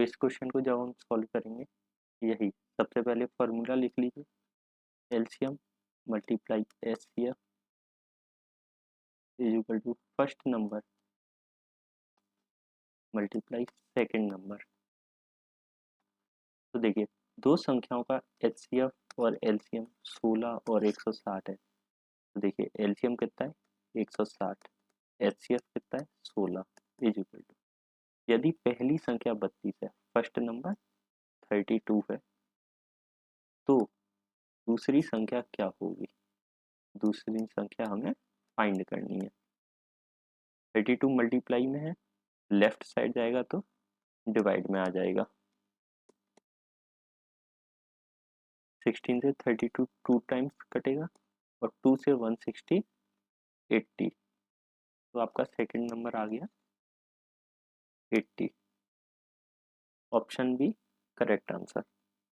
तो इस क्वेश्चन को जब हम सॉल्व करेंगे, यही सबसे पहले फॉर्मूला लिख लीजिए, LCM multiply HCF is equal to first number multiply second number. तो देखिए, दो संख्याओं का एचसीएफ और एलसीएम 16 और 160 है। तो देखिए एलसीएम कितना है 160, एचसीएफ कितना है 16 इज इक्वल टू, यदि पहली संख्या 32 है, फर्स्ट नंबर 32 है, तो दूसरी संख्या क्या होगी? दूसरी संख्या हमें फाइंड करनी है। 32 मल्टीप्लाई में है, लेफ्ट साइड जाएगा तो डिवाइड में आ जाएगा। 16 से 32 टू टाइम्स कटेगा और 2 से 160 80, तो आपका सेकंड नंबर आ गया 80। Option B correct answer.